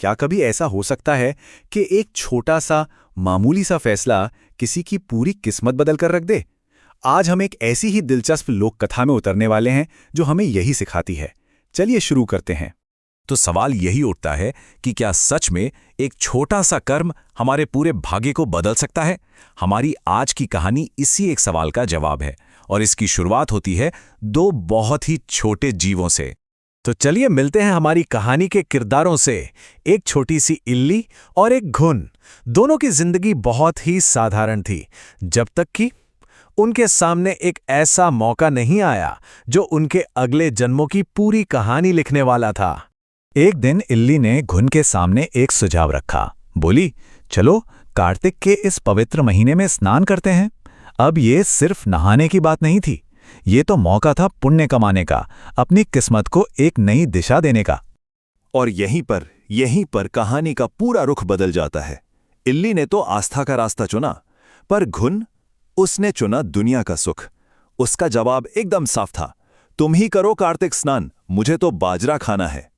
क्या कभी ऐसा हो सकता है कि एक छोटा सा मामूली सा फैसला किसी की पूरी किस्मत बदल कर रख दे? आज हम एक ऐसी ही दिलचस्प लोक कथा में उतरने वाले हैं जो हमें यही सिखाती है। चलिए शुरू करते हैं। तो सवाल यही उठता है कि क्या सच में एक छोटा सा कर्म हमारे पूरे भाग्य को बदल सकता है? हमारी आज की कहानी इसी एक सवाल का जवाब है और इसकी शुरुआत होती है दो बहुत ही छोटे जीवों से। तो चलिए मिलते हैं हमारी कहानी के किरदारों से। एक छोटी सी इल्ली और एक घुन। दोनों की जिंदगी बहुत ही साधारण थी, जब तक कि उनके सामने एक ऐसा मौका नहीं आया जो उनके अगले जन्मों की पूरी कहानी लिखने वाला था। एक दिन इल्ली ने घुन के सामने एक सुझाव रखा। बोली, चलो कार्तिक के इस पवित्र महीने में स्नान करते हैं। अब ये सिर्फ नहाने की बात नहीं थी, ये तो मौका था पुण्य कमाने का, अपनी किस्मत को एक नई दिशा देने का। और यहीं पर कहानी का पूरा रुख बदल जाता है। इल्ली ने तो आस्था का रास्ता चुना, पर घुन, उसने चुना दुनिया का सुख। उसका जवाब एकदम साफ था, तुम ही करो कार्तिक स्नान, मुझे तो बाजरा खाना है।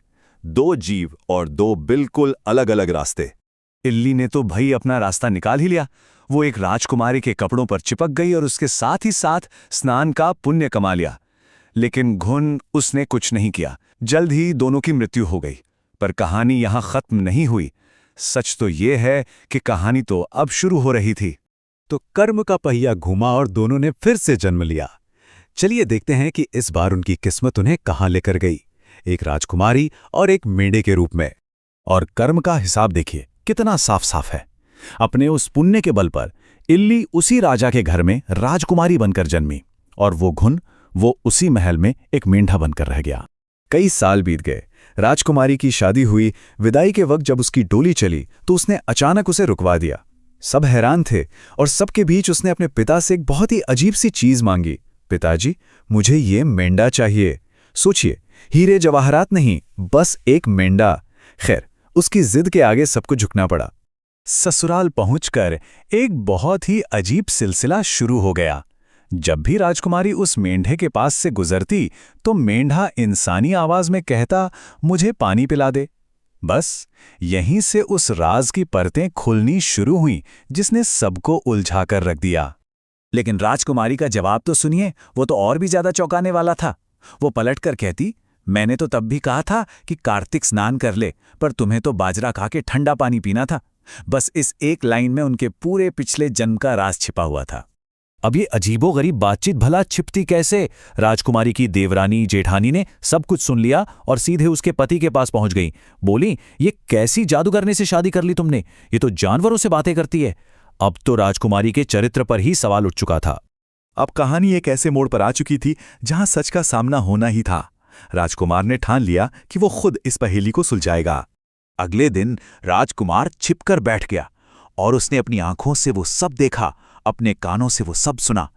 दो जीव और दो बिल्कुल अलग अलग रास्ते। इल्ली ने तो भाई अपना रास्ता निकाल ही लिया। वो एक राजकुमारी के कपड़ों पर चिपक गई और उसके साथ ही साथ स्नान का पुण्य कमा लिया। लेकिन घुन, उसने कुछ नहीं किया। जल्द ही दोनों की मृत्यु हो गई। पर कहानी यहां खत्म नहीं हुई। सच तो ये है कि कहानी तो अब शुरू हो रही थी। तो कर्म का पहिया घूमा और दोनों ने फिर से जन्म लिया। चलिए देखते हैं कि इस बार उनकी किस्मत उन्हें कहां लेकर गई। एक राजकुमारी और एक मेंढे के रूप में। और कर्म का हिसाब देखिए कितना साफ साफ है। अपने उस पुण्य के बल पर इल्ली उसी राजा के घर में राजकुमारी बनकर जन्मी और वो घुन, वो उसी महल में एक मेंढा बनकर रह गया। कई साल बीत गए। राजकुमारी की शादी हुई। विदाई के वक्त जब उसकी डोली चली तो उसने अचानक उसे रुकवा दिया। सब हैरान थे और सबके बीच उसने अपने पिता से एक बहुत ही अजीब सी चीज मांगी। पिताजी, मुझे ये मेंढा चाहिए। सोचिए, हीरे जवाहरात नहीं, बस एक मेंढा। खैर, उसकी जिद के आगे सबको झुकना पड़ा। ससुराल पहुंचकर एक बहुत ही अजीब सिलसिला शुरू हो गया। जब भी राजकुमारी उस मेंढे के पास से गुजरती तो मेंढा इंसानी आवाज में कहता, मुझे पानी पिला दे। बस यहीं से उस राज की परतें खुलनी शुरू हुईं जिसने सबको उलझा कर रख दिया। लेकिन राजकुमारी का जवाब तो सुनिए, वो तो और भी ज्यादा चौंकाने वाला था। वो पलटकर कहती, मैंने तो तब भी कहा था कि कार्तिक स्नान कर ले, पर तुम्हें तो बाजरा खा के ठंडा पानी पीना था। बस इस एक लाइन में उनके पूरे पिछले जन्म का राज छिपा हुआ था। अब ये अजीबोगरीब बातचीत भला छिपती कैसे? राजकुमारी की देवरानी जेठानी ने सब कुछ सुन लिया और सीधे उसके पति के पास पहुंच गई। बोली, ये कैसी जादूगरनी से शादी कर ली तुमने? ये तो जानवरों से बातें करती है। अब तो राजकुमारी के चरित्र पर ही सवाल उठ चुका था। अब कहानी एक ऐसे मोड़ पर आ चुकी थी जहां सच का सामना होना ही था। राजकुमार ने ठान लिया कि वो खुद इस पहेली को सुलझाएगा। अगले दिन राजकुमार छिपकर बैठ गया और उसने अपनी आंखों से वो सब देखा, अपने कानों से वो सब सुना।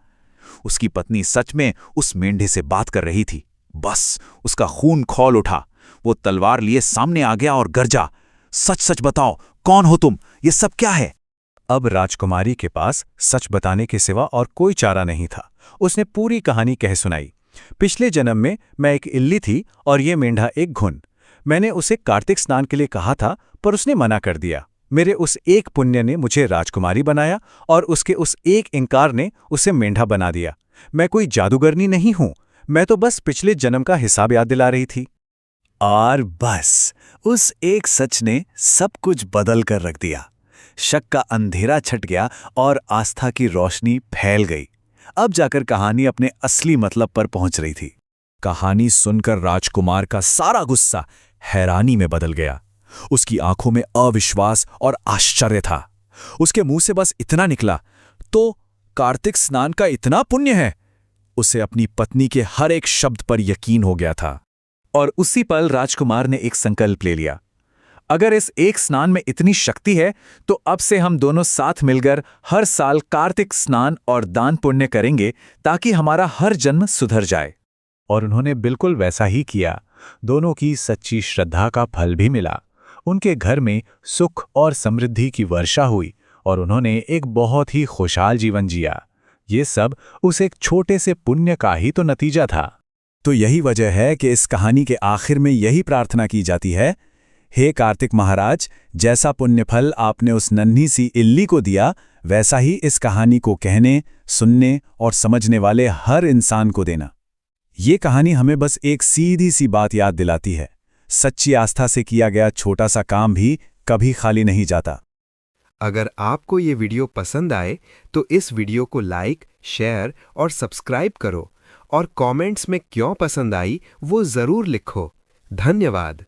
उसकी पत्नी सच में उस मेंढे से बात कर रही थी। बस उसका खून खौल उठा। वो तलवार लिए सामने आ गया और गरजा, सच सच बताओ, कौन हो तुम? ये सब क्या है? अब राजकुमारी के पास सच बताने के सिवा और कोई चारा नहीं था। उसने पूरी कहानी कह सुनाई। पिछले जन्म में मैं एक इल्ली थी और ये मेंढा एक घुन। मैंने उसे कार्तिक स्नान के लिए कहा था, पर उसने मना कर दिया। मेरे उस एक पुण्य ने मुझे राजकुमारी बनाया और उसके उस एक इंकार ने उसे मेंढा बना दिया। मैं कोई जादूगरनी नहीं हूं, मैं तो बस पिछले जन्म का हिसाब याद दिला रही थी। और बस उस एक सच ने सब कुछ बदल कर रख दिया। शक का अंधेरा छट गया और आस्था की रोशनी फैल गई। अब जाकर कहानी अपने असली मतलब पर पहुंच रही थी। कहानी सुनकर राजकुमार का सारा गुस्सा हैरानी में बदल गया। उसकी आंखों में अविश्वास और आश्चर्य था। उसके मुंह से बस इतना निकला, तो कार्तिक स्नान का इतना पुण्य है? उसे अपनी पत्नी के हर एक शब्द पर यकीन हो गया था। और उसी पल राजकुमार ने एक संकल्प ले लिया, अगर इस एक स्नान में इतनी शक्ति है तो अब से हम दोनों साथ मिलकर हर साल कार्तिक स्नान और दान पुण्य करेंगे ताकि हमारा हर जन्म सुधर जाए। और उन्होंने बिल्कुल वैसा ही किया। दोनों की सच्ची श्रद्धा का फल भी मिला। उनके घर में सुख और समृद्धि की वर्षा हुई और उन्होंने एक बहुत ही खुशहाल जीवन जिया। ये सब उस एक छोटे से पुण्य का ही तो नतीजा था। तो यही वजह है कि इस कहानी के आखिर में यही प्रार्थना की जाती है हे कार्तिक महाराज, जैसा पुण्यफल आपने उस नन्ही सी इल्ली को दिया, वैसा ही इस कहानी को कहने, सुनने और समझने वाले हर इंसान को देना। ये कहानी हमें बस एक सीधी सी बात याद दिलाती है, सच्ची आस्था से किया गया छोटा सा काम भी कभी खाली नहीं जाता। अगर आपको ये वीडियो पसंद आए तो इस वीडियो को लाइक, शेयर और सब्सक्राइब करो और कमेंट्स में क्यों पसंद आई वो ज़रूर लिखो। धन्यवाद।